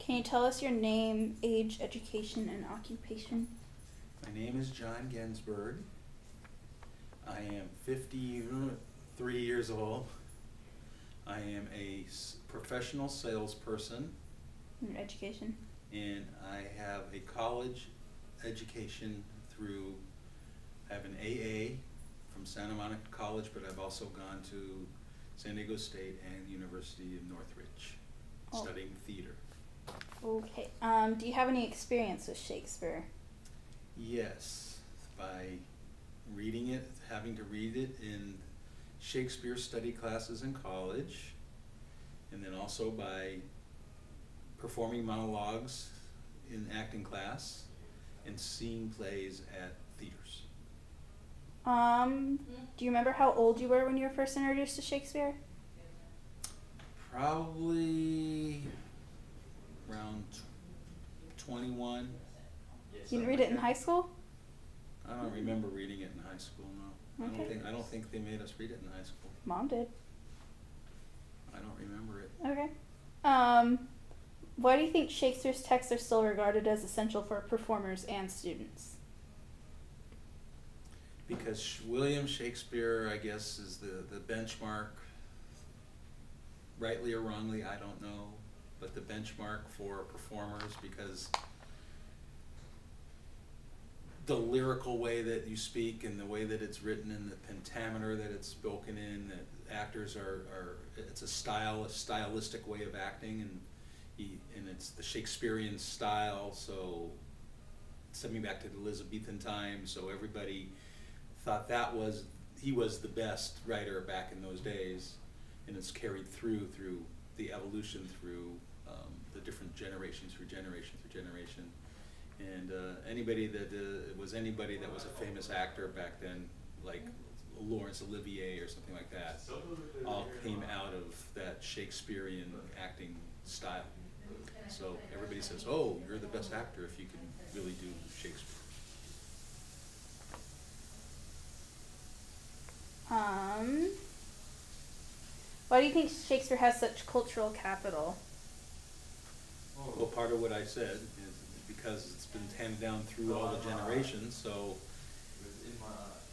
Can you tell us your name, age, education, and occupation? My name is John Gensburg. I am 53 years old. I am a professional salesperson. Your education? And I have a college education through, I have an AA from Santa Monica College, but I've also gone to San Diego State and University of Northridge, studying theater. Okay. Do you have any experience with Shakespeare? Yes, by reading it, having to read it in Shakespeare study classes in college, and then also by performing monologues in acting class and seeing plays at theaters. Do you remember how old you were when you were first introduced to Shakespeare? Probably around 21. You didn't read it in high school? I don't remember reading it in high school, no. Okay. I don't think they made us read it in high school. Mom did. I don't remember it. Okay. Why do you think Shakespeare's texts are still regarded as essential for performers and students? Because William Shakespeare, I guess, is the benchmark, rightly or wrongly, I don't know, but the benchmark for performers, because the lyrical way that you speak and the way that it's written and the pentameter that it's spoken in, that actors it's a stylistic way of acting, and it's the Shakespearean style, so stepping back to the Elizabethan times, so everybody thought he was the best writer back in those days, and it's carried through the evolution, through the different generations, through generation. And anybody that was a famous actor back then, like Laurence Olivier or something like that, all came out of that Shakespearean acting style. So everybody says, oh, you're the best actor if you can really do Shakespeare. Why do you think Shakespeare has such cultural capital? Well, part of what I said is because it's been handed down through all the generations, so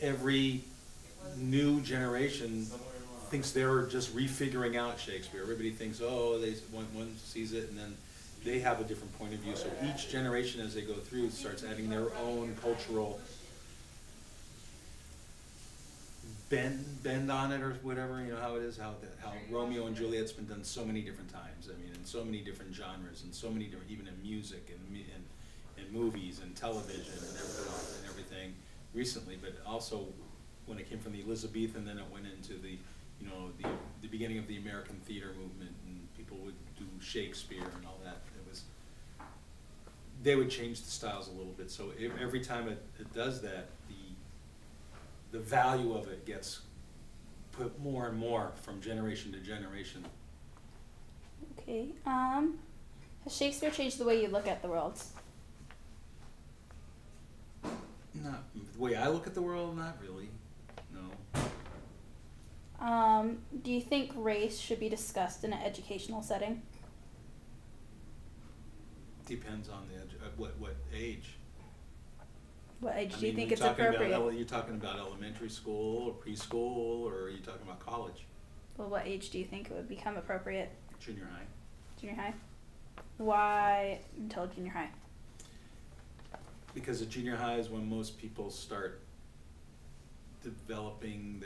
every new generation thinks they're just refiguring out Shakespeare. Everybody thinks, oh, one sees it and then they have a different point of view. So each generation as they go through starts adding their own cultural bend on it, or whatever, you know how it is, how Romeo and Juliet's been done so many different times. I mean, in so many different genres, and so many different, even in music and movies and television and everything recently. But also when it came from the Elizabethan, then it went into the beginning of the American theater movement, and people would do Shakespeare and all that. They would change the styles a little bit. So every time it does that, the value of it gets put more and more from generation to generation. Okay. Has Shakespeare changed the way you look at the world? Not the way I look at the world, not really. No. Do you think race should be discussed in an educational setting? Depends on what age. What age do you think it's appropriate? You're talking about elementary school or preschool, or are you talking about college? Well, what age do you think it would become appropriate? Junior high. Junior high? Why until junior high? Because at junior high is when most people start developing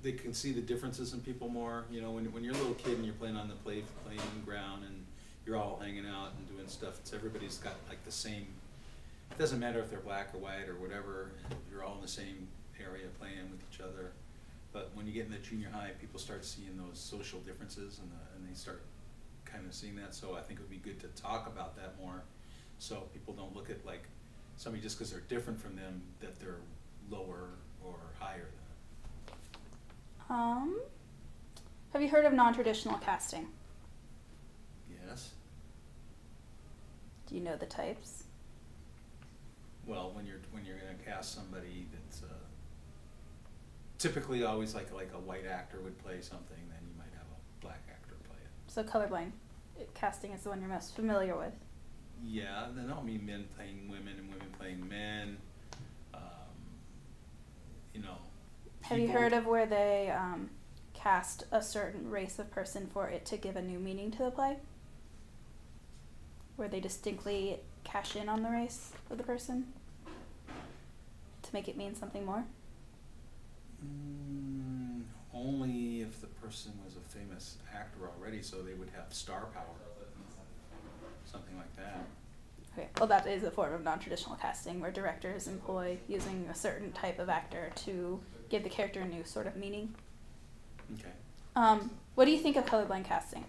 they can see the differences in people more. You know, when you're a little kid and you're playing on the playing ground and you're all hanging out and doing stuff, everybody's got like the same. It doesn't matter if they're black or white or whatever, you're all in the same area playing with each other. But when you get into junior high, people start seeing those social differences, and they start kind of seeing that. So I think it would be good to talk about that more, so people don't look at like somebody just because they're different from them, that they're lower or higher than them. Have you heard of non-traditional casting? Yes. Do you know the types? Well, when you're going to cast somebody that's typically always like a white actor would play something, then you might have a black actor play it. So colorblind. casting is the one you're most familiar with. Yeah, then I mean men playing women and women playing men. You know. Have you heard of where they cast a certain race of person for it to give a new meaning to the play? Where they distinctly cash in on the race of the person to make it mean something more? Only if the person was a famous actor already, so they would have star power. Something like that. Okay, well that is a form of non-traditional casting where directors employ using a certain type of actor to give the character a new sort of meaning. Okay. What do you think of colorblind casting?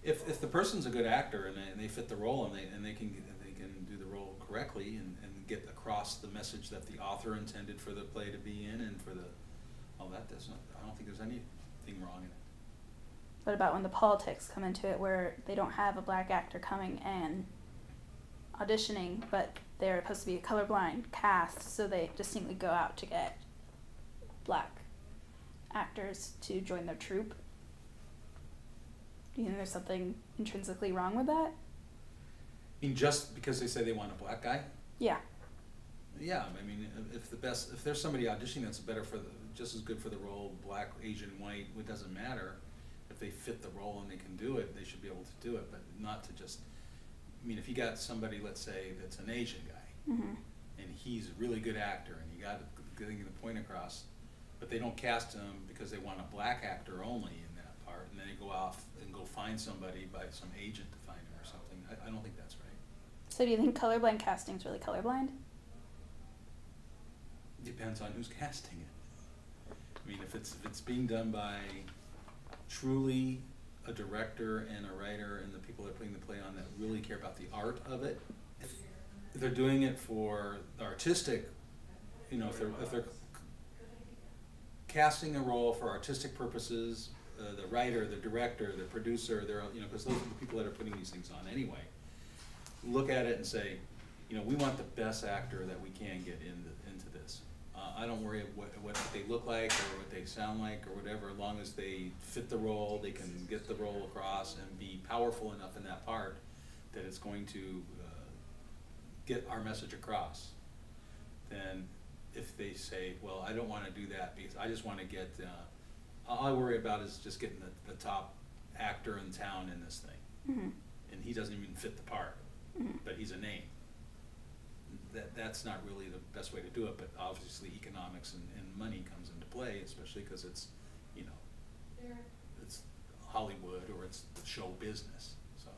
If the person's a good actor and they fit the role and they can do the role correctly and get across the message that the author intended for the play to be in and for the I don't think there's anything wrong in it. What about when the politics come into it where they don't have a black actor coming and auditioning, but they're supposed to be a colorblind cast, so they distinctly go out to get black actors to join their troupe? Do you think there's something intrinsically wrong with that? I mean, just because they say they want a black guy? Yeah. Yeah, I mean, if there's somebody auditioning that's just as good for the role, black, Asian, white, it doesn't matter. If they fit the role and they can do it, they should be able to do it, but not to just, I mean, if you got somebody, let's say, that's an Asian guy, and he's a really good actor, and you got getting the point across, but they don't cast him because they want a black actor only in that part, and then they go off and go find somebody by some agent to find him or something. I don't think that's right. So do you think colorblind casting is really colorblind? Depends on who's casting it. I mean, if it's being done by truly a director and a writer and the people that are putting the play on that really care about the art of it, if they're doing it for artistic, you know, if they're casting a role for artistic purposes, the writer, the director, the producer, they're, you know, because those are the people that are putting these things on anyway, look at it and say, you know, we want the best actor that we can get into this. I don't worry what they look like or what they sound like or whatever, as long as they fit the role, they can get the role across and be powerful enough in that part that it's going to get our message across. Then if they say, well, I don't want to do that because I just want to get, all I worry about is just getting the top actor in town in this thing. And he doesn't even fit the part, but he's a name. That's not really the best way to do it, but obviously economics and money comes into play, especially because it's, you know, it's Hollywood or it's show business. So.